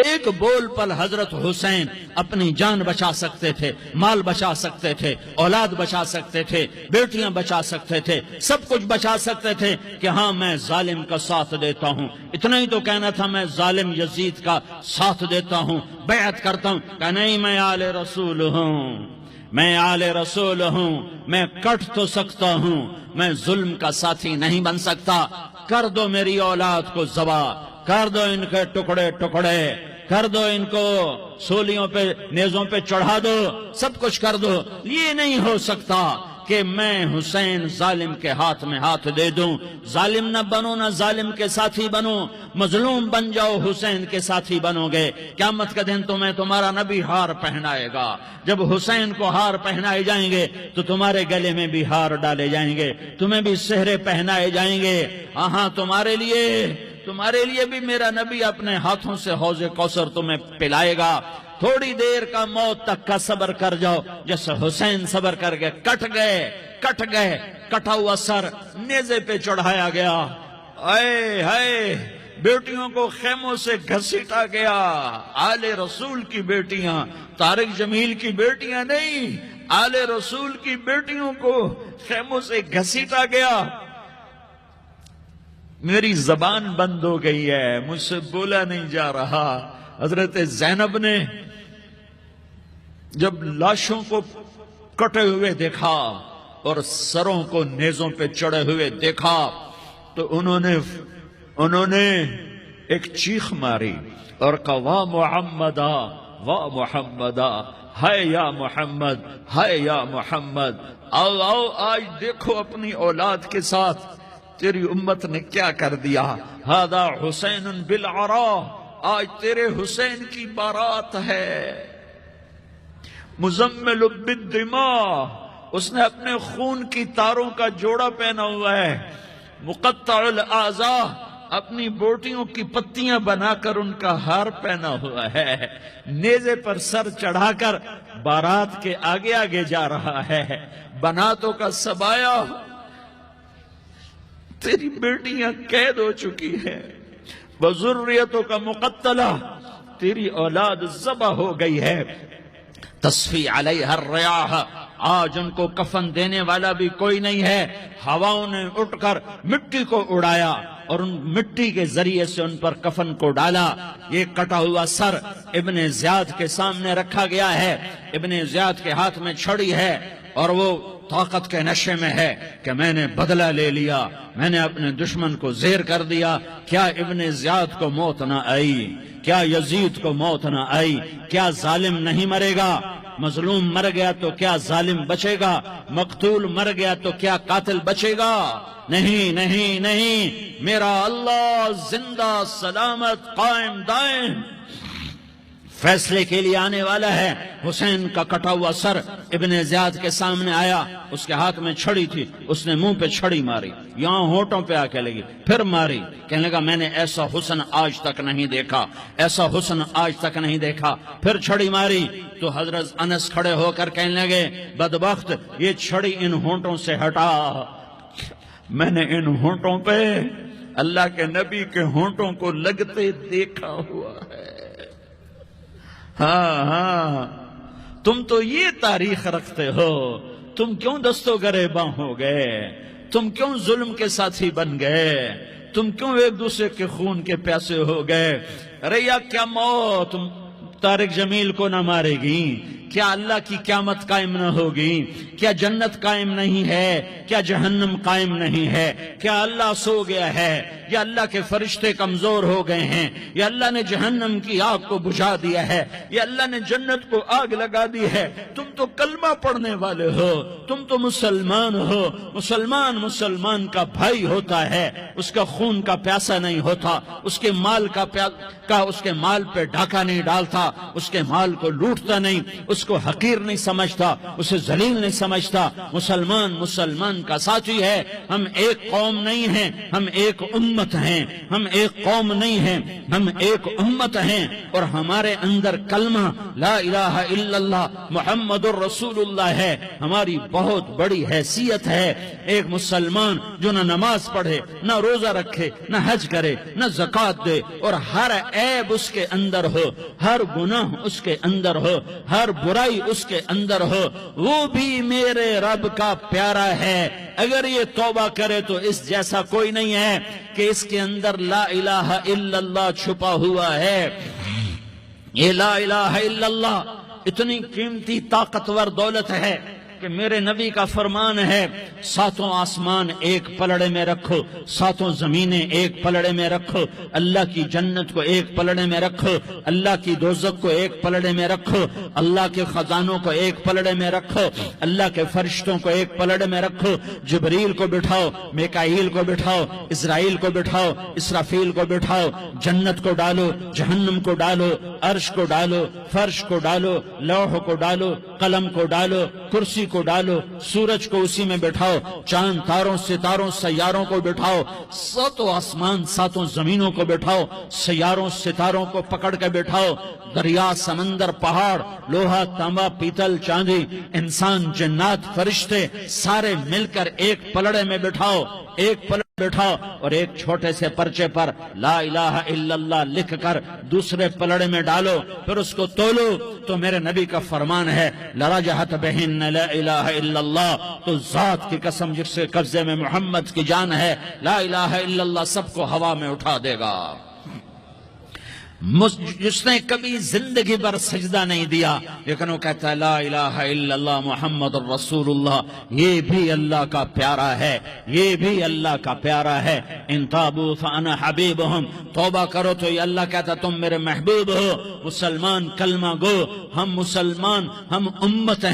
ایک بول پر حضرت حسین اپنی جان بچا سکتے تھے، مال بچا سکتے تھے، اولاد بچا سکتے تھے، بیٹیاں بچا سکتے تھے، سب کچھ بچا سکتے تھے کہ ہاں میں ظالم کا ساتھ دیتا ہوں۔ اتنا ہی تو کہنا تھا میں ظالم یزید کا ساتھ دیتا ہوں، بیعت کرتا ہوں، کہ نہیں میں آل رسول ہوں، میں آل رسول ہوں، میں کٹ تو سکتا ہوں، میں ظلم کا ساتھی نہیں بن سکتا۔ کر دو میری اولاد کو ذبح، کر دو ان کے ٹکڑے ٹکڑے، کر دو ان کو سولیوں پہ نیزوں پہ چڑھا دو، سب کچھ کر دو۔ یہ نہیں ہو سکتا کہ میں حسین ظالم کے ہاتھ میں ہاتھ دے دوں۔ ظالم نہ بنو، نہ ظالم کے ساتھی بنو، مظلوم بن جاؤ، حسین کے ساتھی بنو گے۔ قیامت کا دن تمہیں تمہارا نبی ہار پہنائے گا۔ جب حسین کو ہار پہنائے جائیں گے تو تمہارے گلے میں بھی ہار ڈالے جائیں گے، تمہیں بھی سہرے پہنائے جائیں گے۔ ہاں تمہارے لیے بھی میرا نبی اپنے ہاتھوں سے حوض کوثر تمہیں پلائے گا۔ تھوڑی دیر کا موت تک کا صبر کر جاؤ، جیسے حسین صبر کر کے کٹ گئے، کٹا ہوا سر نیزے پہ چڑھایا گیا۔ اے ہائے، بیٹیوں کو خیموں سے گھسیٹا گیا۔ آل رسول کی بیٹیاں، طارق جمیل کی بیٹیاں نہیں، آل رسول کی بیٹیوں کو خیموں سے گھسیٹا گیا۔ میری زبان بند ہو گئی ہے، مجھ سے بولا نہیں جا رہا۔ حضرت زینب نے جب لاشوں کو کٹے ہوئے دیکھا اور سروں کو نیزوں پہ چڑھے ہوئے دیکھا تو انہوں نے ایک چیخ ماری اور کہا واہ محمدہ، واہ محمدہ، ہائے یا محمد، ہائے یا محمد۔ آؤ آج دیکھو اپنی اولاد کے ساتھ تیری امت نے کیا کر دیا۔ ہذا حسین بالعراء، آج تیرے حسین کی بارات ہے۔ مزمل بالدماء، اس نے اپنے خون کی تاروں کا جوڑا پہنا ہوا ہے۔ مقطع الاعضاء، اپنی بوٹیوں کی پتیاں بنا کر ان کا ہار پہنا ہوا ہے۔ نیزے پر سر چڑھا کر بارات کے آگے آگے جا رہا ہے۔ بناتوں کا سبایا، تیری بیٹیاں قید ہو چکی ہیں۔ وذریتوں کا مقتلہ، تیری اولاد ذبح ہو گئی ہے۔ تصفی علیہ الریاح، آج ان کو کفن دینے والا بھی کوئی نہیں ہے۔ ہواؤں نے اٹھ کر مٹی کو اڑایا اور ان مٹی کے ذریعے سے ان پر کفن کو ڈالا۔ یہ کٹا ہوا سر ابن زیاد کے سامنے رکھا گیا ہے۔ ابن زیاد کے ہاتھ میں چھڑی ہے اور وہ طاقت کے نشے میں ہے کہ میں نے بدلہ لے لیا، میں نے اپنے دشمن کو زیر کر دیا۔ کیا ابن زیاد کو موت نہ آئی؟ کیا یزید کو موت نہ آئی؟ کیا ظالم نہیں مرے گا؟ مظلوم مر گیا تو کیا ظالم بچے گا؟ مقتول مر گیا تو کیا قاتل بچے گا؟ نہیں نہیں نہیں، میرا اللہ زندہ سلامت قائم دائم فیصلے کے لیے آنے والا ہے۔ حسین کا کٹا ہوا سر ابن زیاد کے سامنے آیا، اس کے ہاتھ میں چھڑی تھی، اس نے منہ پہ چھڑی ماری، یہاں ہونٹوں پہ آ کے لگی، پھر ماری، کہنے لگا میں نے ایسا حسن آج تک نہیں دیکھا، ایسا حسن آج تک نہیں دیکھا۔ پھر چھڑی ماری تو حضرت انس کھڑے ہو کر کہنے لگے بدبخت، یہ چھڑی ان ہونٹوں سے ہٹا۔ میں نے ان ہونٹوں پہ اللہ کے نبی کے ہونٹوں کو لگتے دیکھا ہوا ہے۔ ہاں تم تو یہ تاریخ رکھتے ہو، تم کیوں دست و گریباں ہو گئے؟ تم کیوں ظلم کے ساتھی بن گئے؟ تم کیوں ایک دوسرے کے خون کے پیاسے ہو گئے؟ ارے یا کیا موت طارق جمیل کو نہ مارے گی؟ کیا اللہ کی قیامت قائم نہ ہوگی؟ کیا جنت قائم نہیں ہے؟ کیا جہنم قائم نہیں ہے؟ کیا اللہ سو گیا ہے؟ یا اللہ کے فرشتے کمزور ہو گئے ہیں؟ یا اللہ نے جہنم کی آگ کو بجھا دیا ہے؟ یا اللہ نے جنت کو آگ لگا دی ہے؟ تم تو کلمہ پڑھنے والے ہو، تم تو مسلمان ہو۔ مسلمان کا بھائی ہوتا ہے، اس کا خون کا پیاسا نہیں ہوتا، اس کے مال کا اس کے مال پہ ڈاکہ نہیں ڈالتا، اس کے مال کو لوٹتا نہیں، اس اس کو حقیر نہیں سمجھتا، اسے ذلیل نہیں سمجھتا۔ مسلمان کا ساتھی ہے۔ ہم ایک قوم نہیں ہیں، ہم ایک امت ہیں، ہم ایک قوم نہیں ہیں، ہم ایک امت ہیں، اور ہمارے اندر کلمہ لا الہ الا اللہ محمد الرسول اللہ ہے۔ ہماری بہت بڑی حیثیت ہے۔ ایک مسلمان جو نہ نماز پڑھے، نہ روزہ رکھے، نہ حج کرے، نہ زکوٰۃ دے، اور ہر عیب اس کے اندر ہو، ہر گناہ اس کے اندر ہو، ہر برائی اس کے اندر ہو، وہ بھی میرے رب کا پیارا ہے۔ اگر یہ توبہ کرے تو اس جیسا کوئی نہیں ہے کہ اس کے اندر لا الہ الا اللہ چھپا ہوا ہے۔ یہ لا الہ الا اللہ اتنی قیمتی طاقتور دولت ہے کہ میرے نبی کا فرمان ہے، ساتوں آسمان ایک پلڑے میں رکھو، ساتوں زمینیں ایک پلڑے میں رکھو، اللہ کی جنت کو ایک پلڑے میں رکھو، اللہ کی دوزخ کو ایک پلڑے میں رکھو، اللہ کے خزانوں کو ایک پلڑے میں رکھو، اللہ کے فرشتوں کو ایک پلڑے میں رکھو، جبریل کو بٹھاؤ، میکائیل کو بٹھاؤ، اسرائیل کو بٹھاؤ، اسرافیل کو بٹھاؤ، جنت کو ڈالو، جہنم کو ڈالو، عرش کو ڈالو، فرش کو ڈالو، لوح کو ڈالو، قلم کو ڈالو، کرسی کو ڈالو، سورج کو اسی میں بٹھاؤ، چاند تاروں ستاروں سیاروں کو بٹھاؤ، ساتوں آسمان ساتوں زمینوں کو بٹھاؤ، سیاروں ستاروں کو پکڑ کے بٹھاؤ، دریا سمندر پہاڑ لوہا تانبا پیتل چاندی انسان جنات فرشتے سارے مل کر ایک پلڑے میں بٹھاؤ، ایک پلڑے بٹھاؤ، اور ایک چھوٹے سے پرچے پر لا الہ الا اللہ لکھ کر دوسرے پلڑے میں ڈالو، پھر اس کو تولو تو میرے نبی کا فرمان ہے لرجحت بہن لا الہ الا اللہ، تو ذات کی قسم جس سے قبضے میں محمد کی جان ہے، لا الہ الا اللہ سب کو ہوا میں اٹھا دے گا۔ جس نے کبھی زندگی بھر سجدہ نہیں دیا لیکن وہ کہتا ہے لا الہ الا اللہ محمد الرسول اللہ، یہ بھی اللہ کا پیارا ہے، یہ بھی اللہ کا پیارا ہے۔ ان تابوا فانا حبیبہم، توبہ کرو تو یہ اللہ کہتا تم میرے محبوب ہو۔ مسلمان کلمہ گو، ہم مسلمان، ہم امت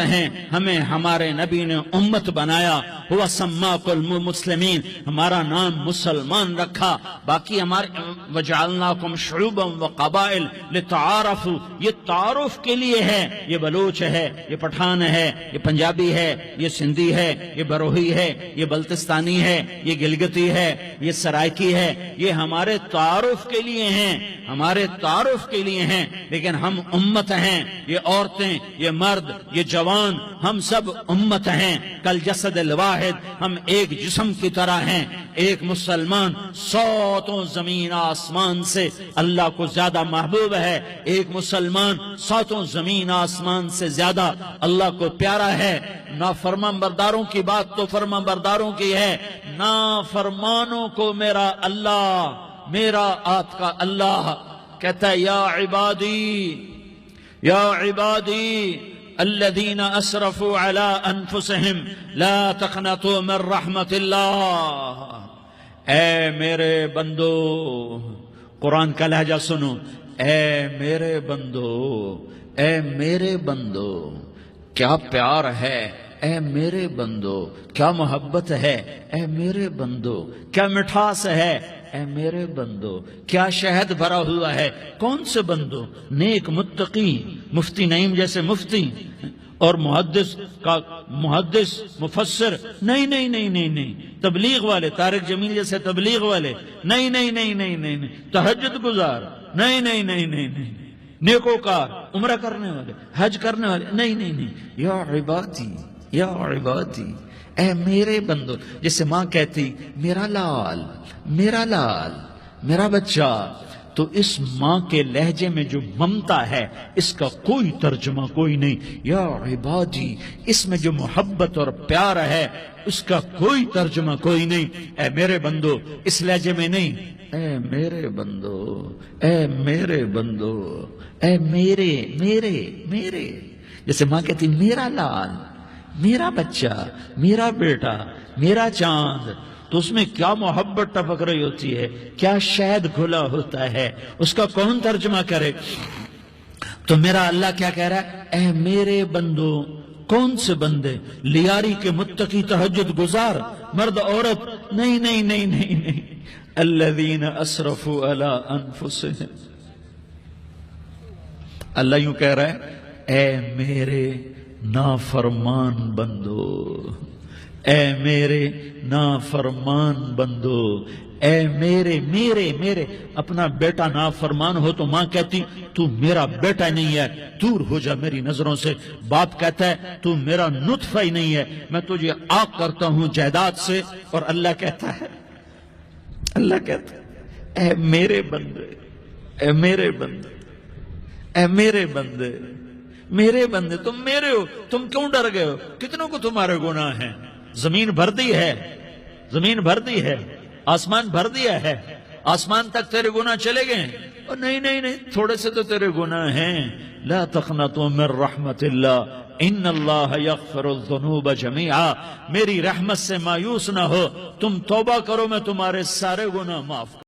ہیں، ہمیں ہمارے نبی نے امت بنایا، ہوا سماکم المسلمین، ہمارا نام مسلمان رکھا، باقی ہمارے وجعلناکم شعوبا وقبائل لتعارفوا، یہ تعارف کے لیے ہے، یہ بلوچ ہے، یہ پٹھان ہے، یہ پنجابی ہے، یہ سندھی ہے، یہ بروہی ہے، یہ بلتستانی ہے، یہ گلگتی ہے، یہ سرائکی ہے، یہ ہمارے تعارف کے لیے ہیں، ہمارے تعارف کے لیے ہیں، لیکن ہم امت ہیں، یہ عورتیں، یہ مرد، یہ جوان، ہم سب امت ہیں، کل جسد الواحد، ہم ایک جسم کی طرح ہیں۔ ایک مسلمان ساتوں زمین آسمان سے اللہ کو زیادہ محبوب ہے، ایک مسلمان ساتوں زمین آسمان سے زیادہ اللہ کو پیارا ہے۔ نافرمان برداروں کی بات تو فرمان برداروں کی ہے، نافرمانوں کو میرا اللہ، میرا آپ کا اللہ کہتا ہے یا عبادی الذین اسرفوا علی انفسہم لا تقنطوا من رحمت اللہ، اے میرے بندو، قرآن کا لہجہ سنو، اے میرے بندو، اے میرے بندو، کیا پیار ہے، اے میرے بندو، کیا محبت ہے، اے میرے بندو، کیا مٹھاس ہے، اے میرے بندو، کیا شہد بھرا ہوا ہے۔ کون سے بندو؟ نیک متقی، مفتی نعیم جیسے مفتی اور محدث مفسر، نہیں، تبلیغ والے، طارق جمیل جیسے تبلیغ والے، نہیں، تہجد گزار، نہیں، نیکوکار، عمرہ کرنے والے، حج کرنے والے، نہیں، یا عبادی، اے میرے بندو، جیسے ماں کہتی میرا لال، میرا بچہ، تو اس ماں کے لہجے میں جو ممتا ہے اس کا کوئی ترجمہ کوئی نہیں۔ یا عبادی، اس میں جو محبت اور پیار ہے اس کا کوئی ترجمہ کوئی نہیں۔ اے میرے بندو، اس لہجے میں نہیں، اے میرے بندو، اے میرے بندو، اے میرے، جیسے ماں کہتی میرا لال، میرا بچہ، میرا بیٹا، میرا چاند، تو اس میں کیا محبت ٹپک رہی ہوتی ہے، کیا شہد کھلا ہوتا ہے، اس کا کون ترجمہ کرے؟ تو میرا اللہ کیا کہہ رہا ہے؟ اے میرے بندو، کون سے بندے؟ لیاری کے متقی تہجد گزار، مرد عورت، نہیں، الذین اسرفوا علی انفسہم، اللہ یوں کہہ رہا ہے اے میرے نافرمان بندو، اے میرے نافرمان بندو، اے میرے میرے میرے اپنا بیٹا نافرمان ہو تو ماں کہتی تو میرا بیٹا نہیں ہے، دور ہو جا میری نظروں سے۔ باپ کہتا ہے تو میرا نطفہ ہی نہیں ہے، میں تجھے عاق کرتا ہوں جائیداد سے۔ اور اللہ کہتا ہے اے میرے بندے، اے میرے بندے، اے میرے بندے، میرے بندے، تم میرے ہو، تم کیوں ڈر گئے ہو؟ کتنوں کو تمہارے گناہ ہیں؟ زمین بھر دی ہے، زمین بھر دی ہے، آسمان بھر دیا ہے، آسمان تک تیرے گناہ چلے گئے؟ اور نہیں نہیں نہیں، تھوڑے سے تو تیرے گناہ ہیں۔ لا تقنطوا من رحمت اللہ ان اللہ یغفر الذنوب جمیعا، میری رحمت سے مایوس نہ ہو، تم توبہ کرو، میں تمہارے سارے گناہ معاف